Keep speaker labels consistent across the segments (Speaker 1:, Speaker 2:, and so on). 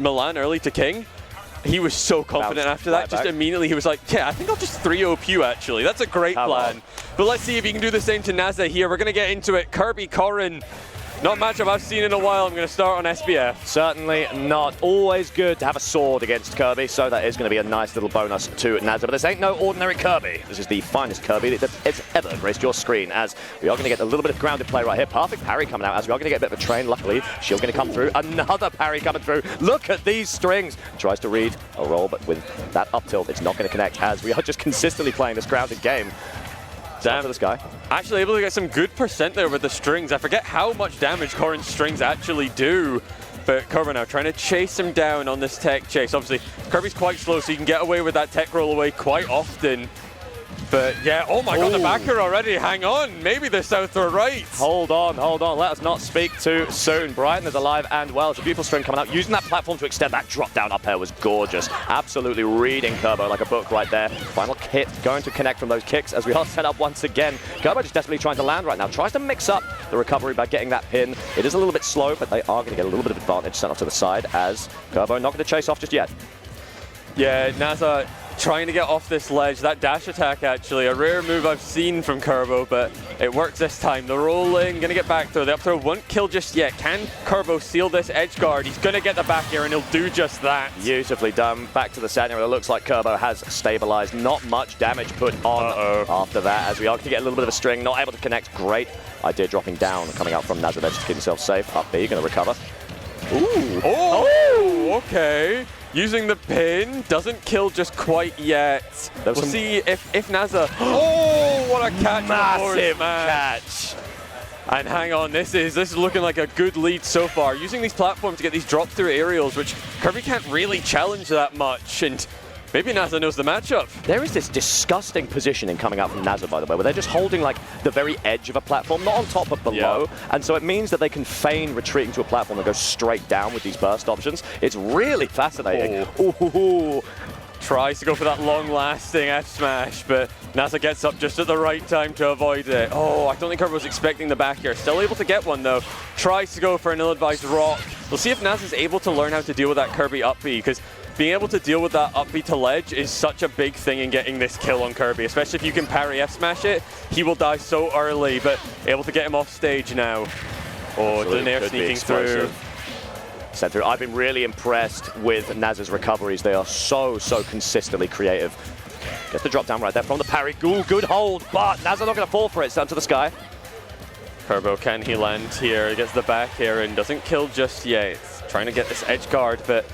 Speaker 1: Milan early to King, he was so confident after that. Just immediately he was like, yeah, I think I'll just 3-0 Pew actually. That's a great plan. But let's see if he can do the same to Nazza here. We're going to get into it. Kirby, Corrin. Not a matchup I've seen in a while. I'm going to start on SBF.
Speaker 2: Certainly not. Always good to have a sword against Kirby, so that is going to be a nice little bonus to Nazza. But this ain't no ordinary Kirby. This is the finest Kirby that's ever graced your screen, as we are going to get a little bit of grounded play right here. Perfect parry coming out, as we are going to get a bit of a train. Luckily, Shield's going to come through. Another parry coming through. Look at these strings. Tries to read a roll, but with that up tilt, it's not going to connect, as we are just consistently playing this grounded game. Damn, for this guy. Actually able to get some good percent there with the strings. I forget how much damage Corrin's strings actually do. But Kirby now trying to chase him down on this tech chase. Obviously, Kirby's quite slow, so you can get away with that tech roll away quite often. But yeah, oh my god, the backer already. Hang on, maybe they're south or right. Hold on. Let us not speak too soon. Brighton is alive and well. It's a beautiful string coming out. Using that platform to extend that drop down up air was gorgeous. Absolutely reading Kirby like a book right there. Final hit going to connect from those kicks as we are set up once again. Kirby just desperately trying to land right now. Tries to mix up the recovery by getting that pin. It is a little bit slow, but they are going to get a little bit of advantage sent off to the side, as Kirby not going to chase off just yet. Yeah, Nazza trying to get off this ledge. That dash attack, actually, a rare move I've seen from Kirby, but it works this time. The rolling, gonna get back throw. The up throw won't kill just yet. Can Kirby seal this edge guard? He's gonna get the back here, and he'll do just that. Beautifully done. Back to the center. It looks like Kirby has stabilized. Not much damage put on after that, as we are going to get a little bit of a string. Not able to connect. Great idea dropping down, coming out from Nazza there just to keep himself safe. Up B, gonna recover. Ooh. Oh, okay. Using the pin, doesn't kill just quite yet. We'll see if Nazza... Oh, what a catch. Massive catch. And hang on, this is looking like a good lead so far. Using these platforms to get these drop through aerials, which Kirby can't really challenge that much. And maybe Nazza knows the matchup. There is this disgusting positioning coming out from Nazza, by the way, where they're just holding like the very edge of a platform, not on top but below. Yeah. And so it means that they can feign retreating to a platform and go straight down with these burst options. It's really fascinating. Ooh. Tries to go for that long-lasting F-smash, but Nazza gets up just at the right time to avoid it. Oh, I don't think Kirby was expecting the back here. Still able to get one, though. Tries to go for an ill-advised rock. We'll see if Nazza's able to learn how to deal with that Kirby up B, because being able to deal with that up B to ledge is such a big thing in getting this kill on Kirby, especially if you can parry F-smash it. He will die so early, but able to get him off stage now. Oh, Daenerys sneaking through. Sent through. I've been really impressed with Nazza's recoveries. They are so consistently creative. Gets the drop down right there from the parry. Good hold, but Nazza not going to fall for it. Down to the sky. Kirby, can he land here? He gets the back here and doesn't kill just yet. Trying to get this edge guard, but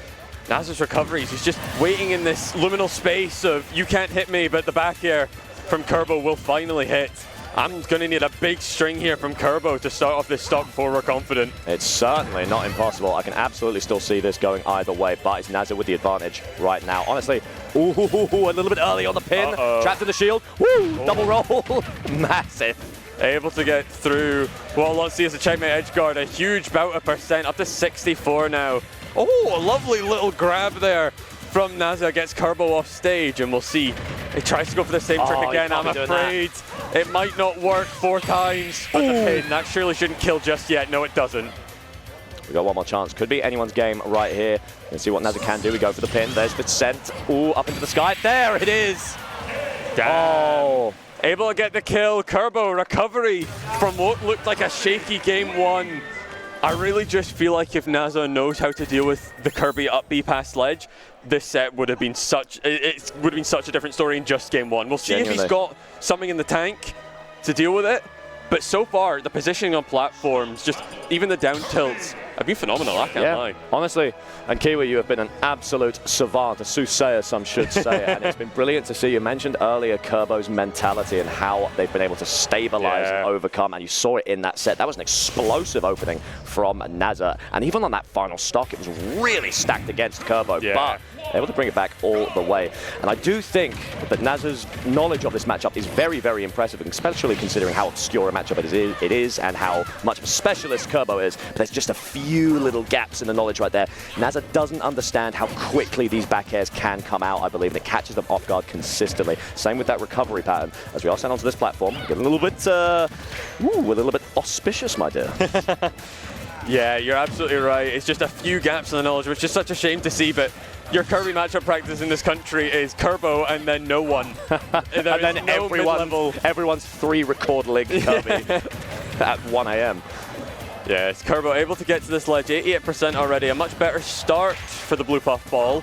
Speaker 2: Nazza's recoveries, he's just waiting in this liminal space of you can't hit me, but the back air from Kirby will finally hit. I'm going to need a big string here from Kirby to start off this stock before we're confident. It's certainly not impossible. I can absolutely still see this going either way, but it's Nazza with the advantage right now. Honestly, a little bit early on the pin. Trapped in the shield. Woo! Double roll. Massive. Able to get through. Well, let's see as a checkmate edge guard. A huge bout of percent, up to 64 now. Oh, a lovely little grab there from Nazza. Gets Kirby off stage, and we'll see. He tries to go for the same trick again. I'm afraid it might not work 4 times. But the pin, that surely shouldn't kill just yet. No, it doesn't. We got one more chance. Could be anyone's game right here. Let's see what Nazza can do. We go for the pin. There's the descent. Ooh, up into the sky. There it is. Damn. Oh. Able to get the kill. Kirby recovery from what looked like a shaky game 1. I really just feel like if Nazza knows how to deal with the Kirby up B past ledge, this set would have been such a different story in just game 1. We'll see if he's got something in the tank to deal with it. But so far, the positioning on platforms, just even the down tilts, have been phenomenal, I can't lie. Honestly, and Kiwi, you have been an absolute savant, a soothsayer, some should say, and it's been brilliant to see. You mentioned earlier Kirby's mentality and how they've been able to stabilize and overcome, and you saw it in that set. That was an explosive opening from Nazza, and even on that final stock, it was really stacked against Kirby, but able to bring it back all the way. And I do think that Nazza's knowledge of this matchup is very, very impressive, especially considering how obscure a matchup it is and how much of a specialist Kirby is. But there's just a few little gaps in the knowledge right there. Nazza doesn't understand how quickly these back airs can come out, I believe, and it catches them off guard consistently. Same with that recovery pattern. As we are sent onto this platform, getting a little bit, a little bit auspicious, my dear.
Speaker 1: Yeah, you're absolutely right. It's just a few gaps in the knowledge, which is such a shame to see, but your Kirby matchup practice in this country is Kirb0 and then no one.
Speaker 2: And then no everyone's 3 record link Kirby at 1 AM.
Speaker 1: Yeah, it's Kirb0 able to get to this ledge, 88% already. A much better start for the blue puff ball,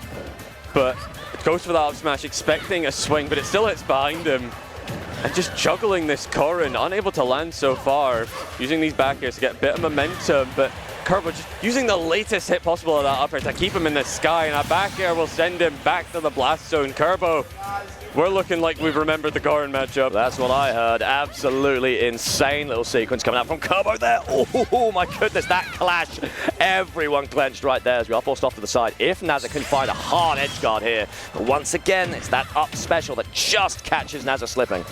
Speaker 1: but it goes for the up smash, expecting a swing, but it still hits behind him. And just juggling this Corrin, unable to land so far, using these back airs to get a bit of momentum, but Kirby just using the latest hit possible of that upper to keep him in the sky, and a back air will send him back to the blast zone. Kirby, we're looking like we've remembered the Corrin matchup.
Speaker 2: That's what I heard. Absolutely insane little sequence coming out from Kirby there. Oh my goodness, that clash. Everyone clenched right there as we are forced off to the side. If Nazza can find a hard edge guard here, but once again, it's that up special that just catches Nazza slipping.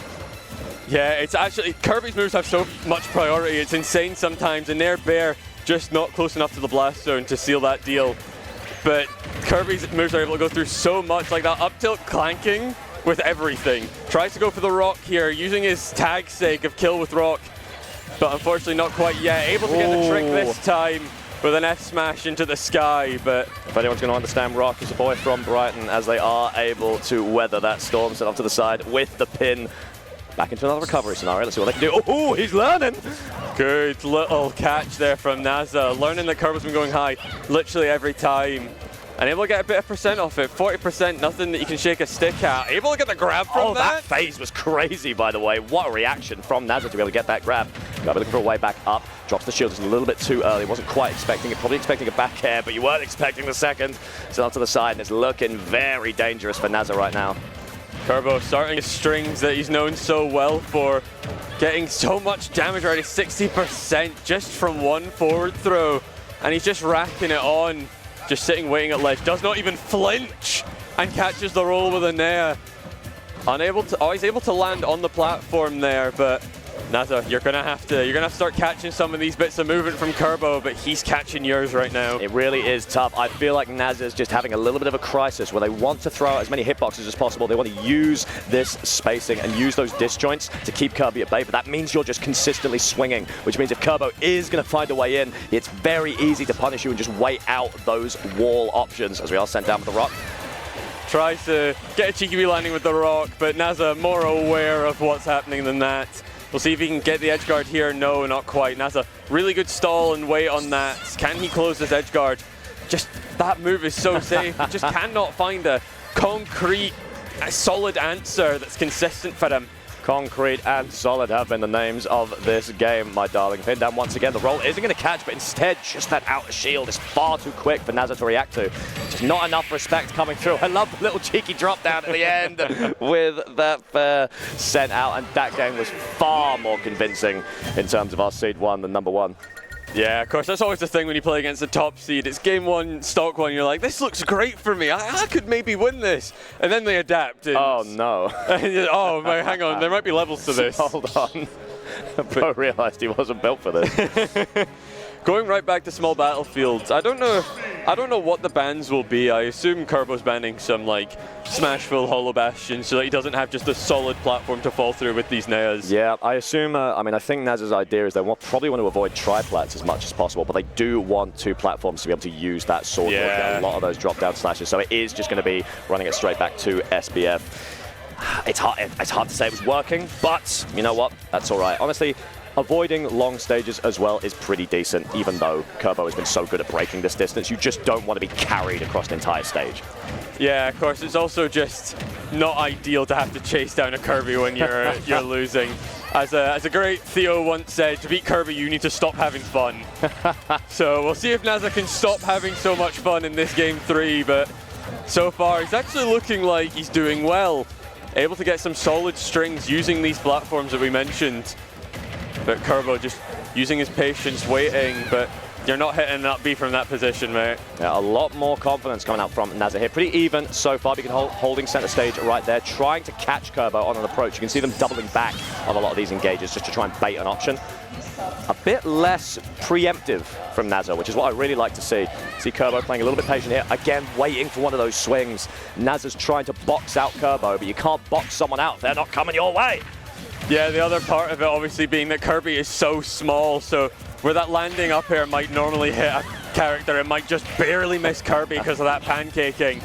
Speaker 1: Yeah, it's actually, Kirby's moves have so much priority. It's insane sometimes, and they're bare just not close enough to the blast zone to seal that deal. But Kirby's moves are able to go through so much, like that up tilt clanking with everything. Tries to go for the rock here, using his tag sake of kill with rock, but unfortunately not quite yet. Able to get the trick this time with an F smash into the sky, but
Speaker 2: if anyone's going to understand rock, is a boy from Brighton, as they are able to weather that storm, set off to the side with the pin. Back into another recovery scenario. Let's see what they can do. Oh, he's learning.
Speaker 1: Good little catch there from Nazza. Learning that Kirby's been going high literally every time. And able to get a bit of percent off it. 40%, nothing that you can shake a stick at. Able to get the grab from
Speaker 2: that phase was crazy, by the way. What a reaction from Nazza to be able to get that grab. Kirby looking for a way back up. Drops the shield just a little bit too early. Wasn't quite expecting it. Probably expecting a back air, but you weren't expecting the second. So onto the side, and it's looking very dangerous for Nazza right now.
Speaker 1: Kirby starting his strings that he's known so well for, getting so much damage already, 60% just from one forward throw, and he's just racking it on, just sitting waiting at ledge, does not even flinch, and catches the roll with a Nair. Unable to, he's able to land on the platform there, but Nazza, you're gonna have to start catching some of these bits of movement from Kirby, but he's catching yours right now.
Speaker 2: It really is tough. I feel like Nazza is just having a little bit of a crisis where they want to throw out as many hitboxes as possible. They want to use this spacing and use those disjoints to keep Kirby at bay, but that means you're just consistently swinging, which means if Kirby is going to find a way in, it's very easy to punish you and just wait out those wall options, as we are sent down with the rock.
Speaker 1: Tries to get a cheeky landing with the rock, but Nazza more aware of what's happening than that. We'll see if he can get the edge guard here. No, not quite. Nazza, really good stall and wait on that. Can he close this edge guard? Just that move is so safe. Just cannot find a concrete, solid answer that's consistent for him.
Speaker 2: Concrete and solid have been the names of this game, my darling. Pinned down once again. The roll isn't going to catch, but instead, just that outer shield is far too quick for Nazza to react to. Just not enough respect coming through. I love the little cheeky drop down at the end with that sent out, and that game was far more convincing in terms of our seed 1 than number 1.
Speaker 1: Yeah, of course, that's always the thing when you play against the top seed. It's game 1, stock 1, you're like, this looks great for me. I could maybe win this. And then they adapt.
Speaker 2: Oh, no.
Speaker 1: Oh, hang on, there might be levels to this.
Speaker 2: Hold on. Bro realized he wasn't built for this.
Speaker 1: Going right back to small battlefields, I don't know what the bans will be. I assume Kirby's banning some like Smash Full Hollow Bastion so that he doesn't have just a solid platform to fall through with these Nairs.
Speaker 2: Yeah, I assume, I mean, I think Nazza's idea is they probably want to avoid triplats as much as possible, but they do want 2 platforms to be able to use that sword.
Speaker 1: Yeah.
Speaker 2: A lot of those drop down slashes, so it is just going to be running it straight back to SBF. It's hard to say it was working, but you know what? That's all right. Honestly, avoiding long stages as well is pretty decent, even though Kirby has been so good at breaking this distance. You just don't want to be carried across an entire stage.
Speaker 1: Yeah, of course, it's also just not ideal to have to chase down a Kirby when you're losing. As a great Theo once said, to beat Kirby, you need to stop having fun. So we'll see if Nazza can stop having so much fun in this game 3, but so far he's actually looking like he's doing well. Able to get some solid strings using these platforms that we mentioned. But Kirby just using his patience, waiting, but you're not hitting an up B from that position, mate.
Speaker 2: Yeah, a lot more confidence coming out from Nazza here. Pretty even so far. We can holding center stage right there, trying to catch Kirby on an approach. You can see them doubling back on a lot of these engages just to try and bait an option. A bit less preemptive from Nazza, which is what I really like to see. See Kirby playing a little bit patient here. Again, waiting for one of those swings. Nazza's trying to box out Kirby, but you can't box someone out if they're not coming your way.
Speaker 1: Yeah, the other part of it obviously being that Kirby is so small, so where that landing up air might normally hit a character, it might just barely miss Kirby because of that pancaking.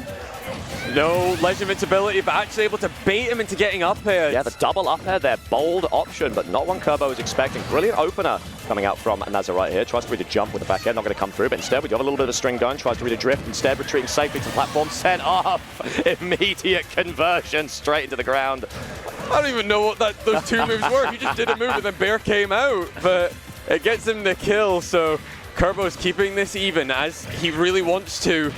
Speaker 1: No ledge invincibility, but actually able to bait him into getting up airs.
Speaker 2: Yeah, the double up air there, bold option, but not one Kirb0 was expecting. Brilliant opener coming out from Nazza right here. Tries to read a jump with the back end, not going to come through, but instead we do have a little bit of a string going. Tries to read a drift, instead retreating safely to the platform, set off. Immediate conversion straight into the ground.
Speaker 1: I don't even know what those two moves were. He just did a move and then Bear came out, but it gets him the kill, so Kirb0's keeping this even as he really wants to.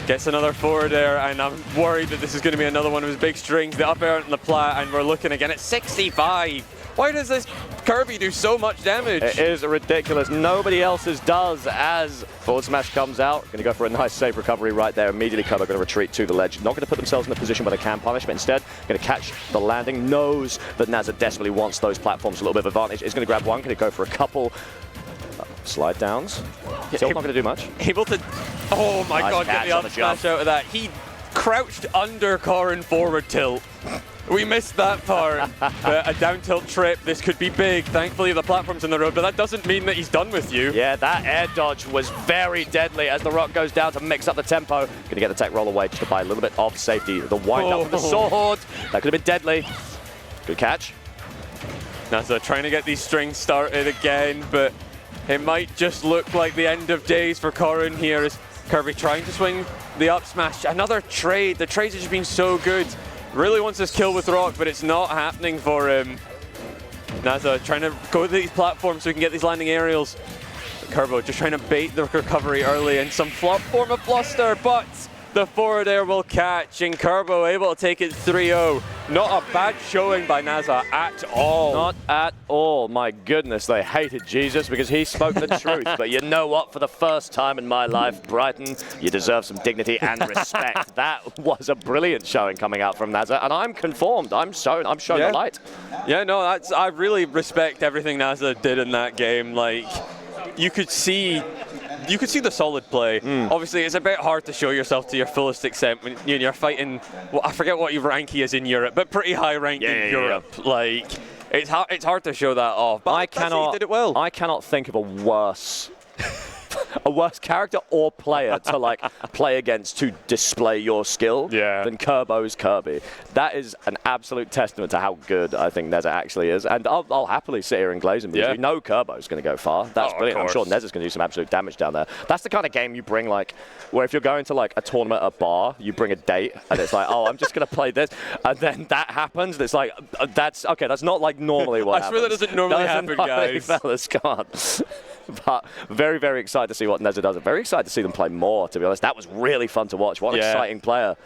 Speaker 1: Gets another forward air, and I'm worried that this is going to be another one of his big strings. The up air and the plat, and we're looking again at 65. Why does this Kirby do so much damage?
Speaker 2: It is ridiculous. Nobody else's does as forward smash comes out. Going to go for a nice safe recovery right there. Immediately Kirby going to retreat to the ledge. Not going to put themselves in a position where they can punish, but instead going to catch the landing. Knows that Nazza desperately wants those platforms a little bit of advantage. Is going to grab one. Going to go for a couple slide downs. Still not going to do much.
Speaker 1: Able to, oh my
Speaker 2: nice
Speaker 1: god, get the up smash out of that. He crouched under Corrin forward tilt. We missed that part. But a down tilt trip, this could be big. Thankfully the platform's in the road, but that doesn't mean that he's done with you.
Speaker 2: Yeah, that air dodge was very deadly as the rock goes down to mix up the tempo. Going to get the tech roll away just to buy a little bit of safety. The wind up with the sword. That could have been deadly. Good catch.
Speaker 1: Nazza trying to get these strings started again, but it might just look like the end of days for Corrin here as Kirby trying to swing the up smash. Another trade. The trades have just been so good. Really wants this kill with Rock, but it's not happening for him. Nazza trying to go to these platforms so he can get these landing aerials. Kirb0 just trying to bait the recovery early and some form of bluster, but the forward air will catch, and Kirb0 able to take it 3-0. Not a bad showing by Nazza at all.
Speaker 2: Not at all. My goodness, they hated Jesus because he spoke the truth. But you know what? For the first time in my life, Brighton, you deserve some dignity and respect. That was a brilliant showing coming out from Nazza, and I'm conformed. I'm shown the light.
Speaker 1: Yeah, no, I really respect everything Nazza did in that game. Like, you could see the solid play. Obviously, it's a bit hard to show yourself to your fullest extent when you're fighting, well, I forget what your rank he is in Europe, but pretty high rank in Europe. Yeah. Like, it's hard to show that off. But he did it well.
Speaker 2: I cannot think of a worse character or player to like play against to display your skill than Kirb0's Kirby. That is an absolute testament to how good I think Nazza actually is, and I'll happily sit here and glaze him because we know Kirb0's going to go far. That's brilliant. I'm sure Nazza's going to do some absolute damage down there. That's the kind of game you bring, like, where if you're going to like a tournament at a bar, you bring a date and it's like, oh, I'm just going to play this, and then that happens, and it's like, that's not like normally what happens.
Speaker 1: I swear that doesn't normally happen, guys.
Speaker 2: Fellas, come on. But very, very excited to see what Nazza does. I'm very excited to see them play more, to be honest. That was really fun to watch. What an exciting player.